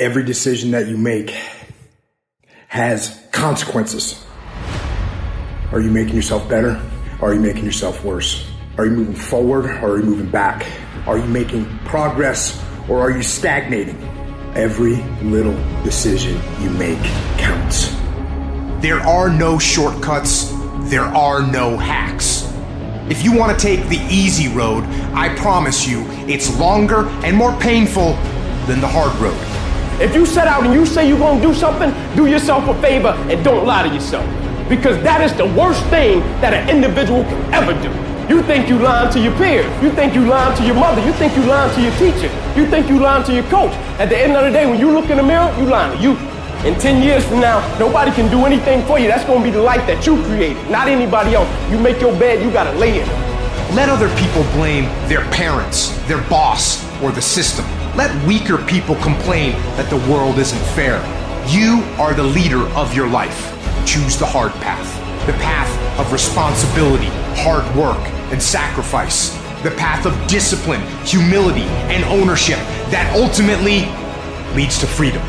Every decision that you make has consequences. Are you making yourself better? Or are you making yourself worse? Are you moving forward or are you moving back? Are you making progress or are you stagnating? Every little decision you make counts. There are no shortcuts. There are no hacks. If you want to take the easy road, I promise you it's longer and more painful than the hard road. If you set out and you say you're going to do something, do yourself a favor and don't lie to yourself. Because that is the worst thing that an individual can ever do. You think you lying to your peers. You think you lying to your mother. You think you lying to your teacher. You think you lying to your coach. At the end of the day, when you look in the mirror, you lying to you. In 10 years from now, nobody can do anything for you. That's going to be the life that you created, not anybody else. You make your bed, you got to lay in it. Let other people blame their parents, their boss, or the system. Let weaker people complain that the world isn't fair. You are the leader of your life. Choose the hard path. The path of responsibility, hard work, and sacrifice. The path of discipline, humility, and ownership that ultimately leads to freedom.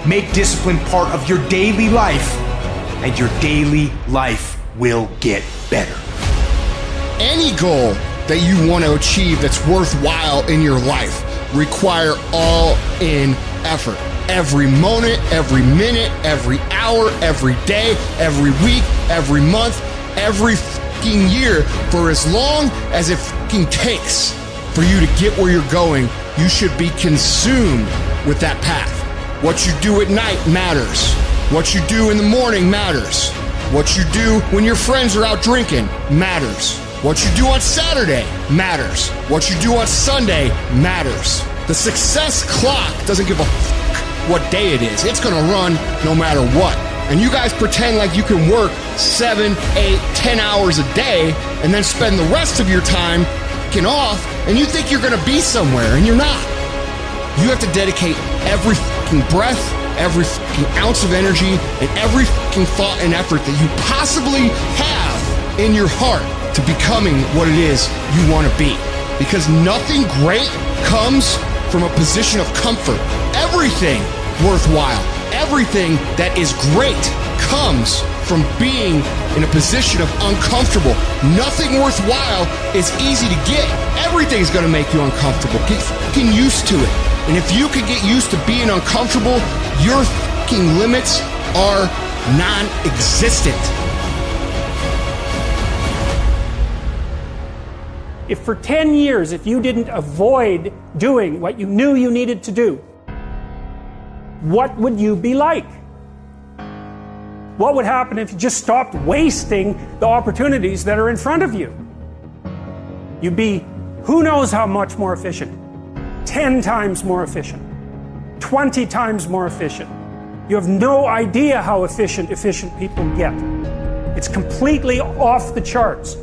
Make discipline part of your daily life, and your daily life will get better. Any goal that you want to achieve that's worthwhile in your life require all-in effort. Every moment, every minute, every hour, every day, every week, every month, every fucking year, for as long as it fucking takes for you to get where you're going, you should be consumed with that path. What you do at night matters. What you do in the morning matters. What you do when your friends are out drinking matters. What you do on Saturday matters. What you do on Sunday matters. The success clock doesn't give a fuck what day it is. It's gonna run no matter what. And you guys pretend like you can work 7, 8, 10 hours a day and then spend the rest of your time f***ing off, and you think you're gonna be somewhere, and you're not. You have to dedicate every f***ing breath, every f***ing ounce of energy, and every f***ing thought and effort that you possibly have in your heart to becoming what it is you want to be. Because nothing great comes from a position of comfort. Everything worthwhile, everything that is great comes from being in a position of uncomfortable. Nothing worthwhile is easy to get. Everything's gonna make you uncomfortable. Get fucking used to it. And if you can get used to being uncomfortable, your fucking limits are non-existent. If for 10 years, if you didn't avoid doing what you knew you needed to do, what would you be like? What would happen if you just stopped wasting the opportunities that are in front of you? You'd be who knows how much more efficient. 10 times more efficient. 20 times more efficient. You have no idea how efficient people get. It's completely off the charts.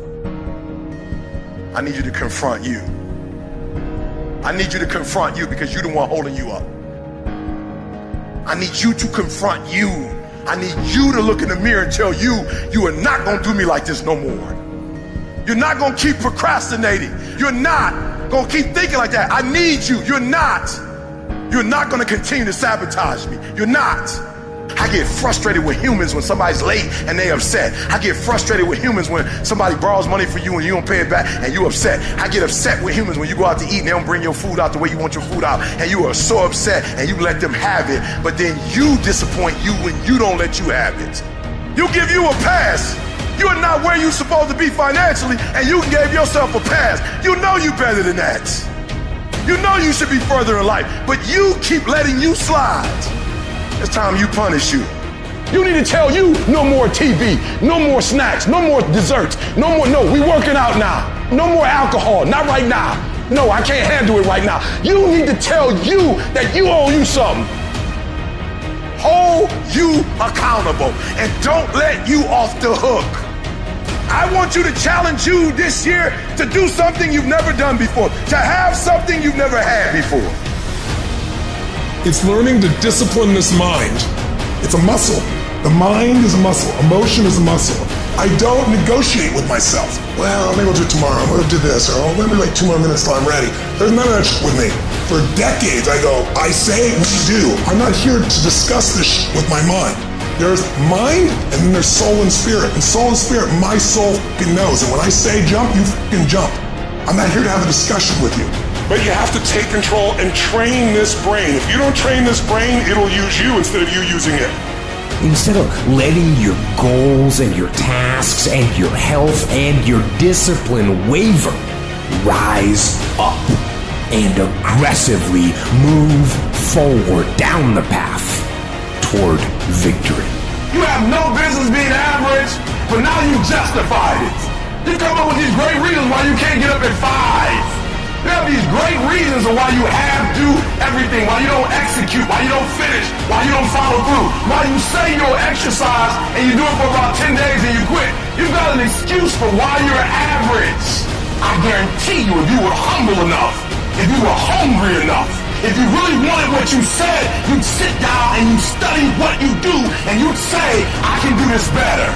I need you to confront you. I need you to confront you because you're the one holding you up. I need you to confront you. I need you to look in the mirror and tell you, you are not going to do me like this no more. You're not going to keep procrastinating. You're not going to keep thinking like that. I need you. You're not. You're not going to continue to sabotage me. You're not. I get frustrated with humans when somebody's late and they upset. I get frustrated with humans when somebody borrows money for you and you don't pay it back and you upset. I get upset with humans when you go out to eat and they don't bring your food out the way you want your food out and you are so upset and you let them have it, but then you disappoint you when you don't let you have it. You give you a pass. You are not where you're supposed to be financially and you gave yourself a pass. You know you better than that. You know you should be further in life, but you keep letting you slide. It's time you punish you. You need to tell you no more TV, no more snacks, no more desserts, no we working out now. No more alcohol, not right now. No, I can't handle it right now. You need to tell you that you owe you something. Hold you accountable and don't let you off the hook. I want you to challenge you this year to do something you've never done before, to have something you've never had before. It's learning to discipline this mind. It's a muscle. The mind is a muscle. Emotion is a muscle. I don't negotiate with myself. Well, maybe I'll do it tomorrow. I'm gonna do this, or maybe like 2 more minutes till I'm ready. There's none of that shit with me. For decades, I go, I say, we do. I'm not here to discuss this shit with my mind. There's mind, and then there's soul and spirit. And soul and spirit, my soul fucking knows. And when I say jump, you fucking jump. I'm not here to have a discussion with you. But you have to take control and train this brain. If you don't train this brain, it'll use you instead of you using it. Instead of letting your goals and your tasks and your health and your discipline waver, rise up and aggressively move forward down the path toward victory. You have no business being average, but now you justified it. You come up with these great reasons why you can't get up at 5. You have these great reasons of why you have to do everything, why you don't execute, why you don't finish, why you don't follow through, why you say you'll exercise and you do it for about 10 days and you quit. You've got an excuse for why you're average. I guarantee you, if you were humble enough, if you were hungry enough, if you really wanted what you said, you'd sit down and you'd study what you do and you'd say, I can do this better.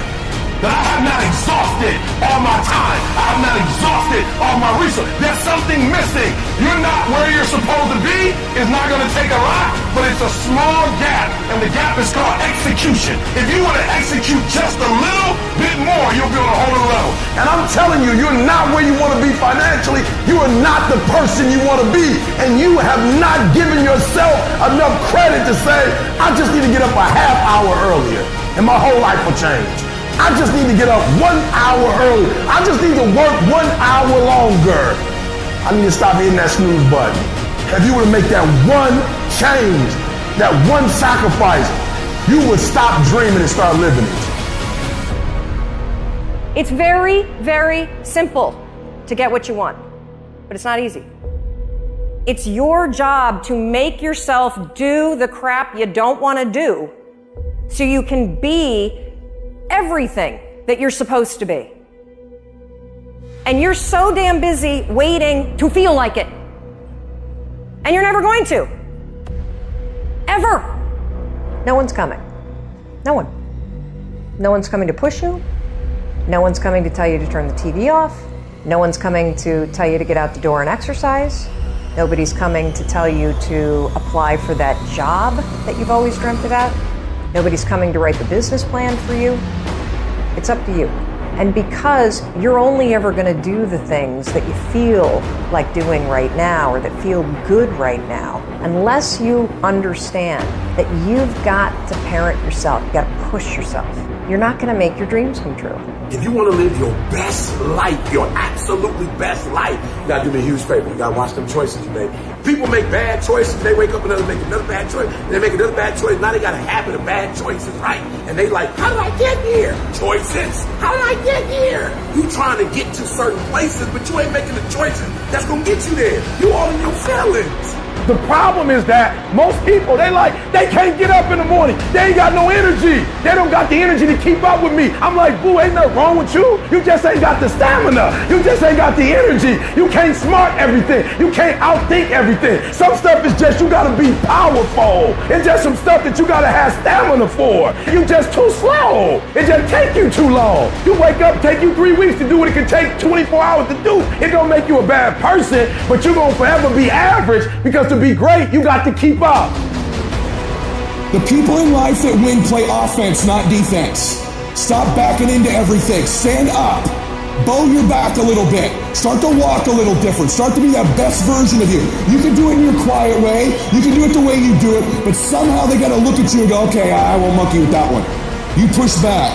That I have not exhausted all my time. I have not exhausted all my resources. There's something missing. You're not where you're supposed to be. It's not going to take a lot, but it's a small gap, and the gap is called execution. If you want to execute just a little bit more, you'll be on a whole other level. And I'm telling you, you're not where you want to be financially. You are not the person you want to be, and you have not given yourself enough credit to say, I just need to get up a half hour earlier, and my whole life will change. I just need to get up 1 hour early. I just need to work 1 hour longer. I need to stop hitting that snooze button. If you were to make that one change, that one sacrifice, you would stop dreaming and start living it. It's very, very simple to get what you want, but it's not easy. It's your job to make yourself do the crap you don't want to do so you can be everything that you're supposed to be. And you're so damn busy waiting to feel like it. And you're never going to. Ever. No one's coming. No one. No one's coming to push you. No one's coming to tell you to turn the TV off. No one's coming to tell you to get out the door and exercise. Nobody's coming to tell you to apply for that job that you've always dreamt about. Nobody's coming to write the business plan for you. It's up to you. And because you're only ever going to do the things that you feel like doing right now or that feel good right now, unless you understand that you've got to parent yourself, you've got to push yourself, you're not going to make your dreams come true. If you want to live your best life, your absolutely best life, you got to do me a huge favor. You got to watch them choices you make. People make bad choices. They wake up and they make another bad choice. They make another bad choice. Now they got a habit of bad choices, right? And they like, how did I get here? Choices. How did I get here? You trying to get to certain places, but you ain't making the choices that's going to get you there. You all in your feelings. The problem is that most people, they can't get up in the morning. They ain't got no energy. They don't got the energy to keep up with me. I'm like, boo, ain't nothing wrong with you. You just ain't got the stamina. You just ain't got the energy. You can't smart everything. You can't outthink everything. Some stuff is just, you gotta be powerful. It's just some stuff that you gotta have stamina for. You just too slow. It just take you too long. You wake up, take you 3 weeks to do what it can take 24 hours to do. It don't make you a bad person, but you're gonna forever be average because to be great, you got to keep up. The people in life that win play offense, not defense. Stop backing into everything. Stand up. Bow your back a little bit. Start to walk a little different. Start to be that best version of you. You can do it in your quiet way. You can do it the way you do it. But somehow they got to look at you and go, okay, I won't monkey with that one. You push back.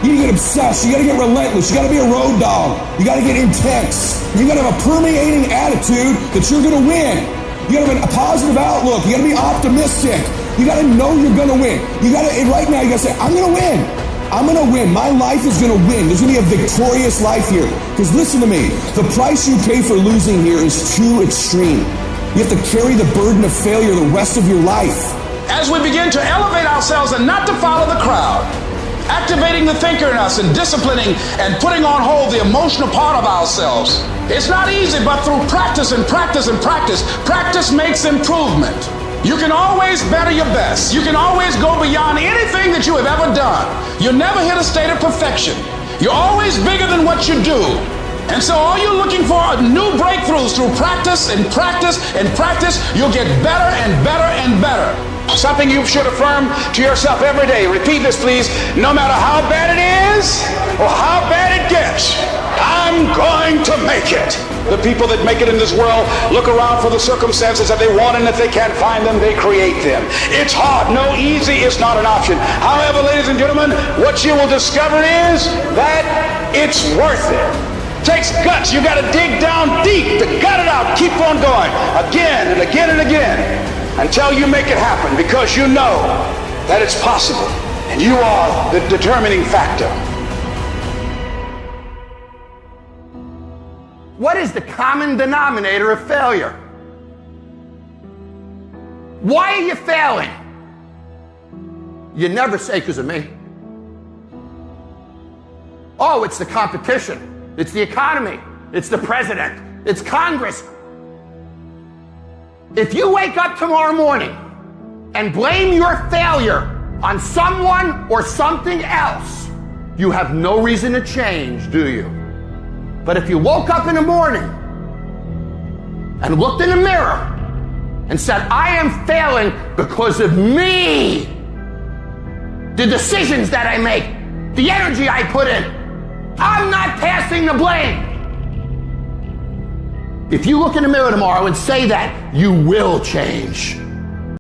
You gotta get obsessed. You gotta get relentless. You gotta be a road dog. You gotta get intense. You gotta have a permeating attitude that you're gonna win. You gotta have a positive outlook. You gotta be optimistic. You gotta know you're gonna win. You gotta, right now, you gotta say, I'm gonna win. I'm gonna win. My life is gonna win. There's gonna be a victorious life here. Because listen to me, the price you pay for losing here is too extreme. You have to carry the burden of failure the rest of your life. As we begin to elevate ourselves and not to follow the crowd, activating the thinker in us and disciplining and putting on hold the emotional part of ourselves. It's not easy, but through practice and practice and practice, practice makes improvement. You can always better your best. You can always go beyond anything that you have ever done. You'll never hit a state of perfection. You're always bigger than what you do. And so all you're looking for are new breakthroughs through practice and practice and practice. You'll get better and better and better. Something you should affirm to yourself every day. Repeat this, please. No matter how bad it is or how bad it gets, I'm going to make it. The people that make it in this world look around for the circumstances that they want, and if they can't find them, they create them. It's hard. No, easy is not an option. However, ladies and gentlemen, what you will discover is that it's worth it. Takes guts. You got to dig down deep to gut it out. Keep on going again and again and again until you make it happen, because you know that it's possible and you are the determining factor. What is the common denominator of failure? Why are you failing? You never say because of me. Oh, it's the competition. It's the economy. It's the president. It's Congress. If you wake up tomorrow morning and blame your failure on someone or something else, you have no reason to change, do you? But if you woke up in the morning and looked in the mirror and said, I am failing because of me, the decisions that I make, the energy I put in, I'm not passing the blame. If you look in the mirror tomorrow and say that, you will change.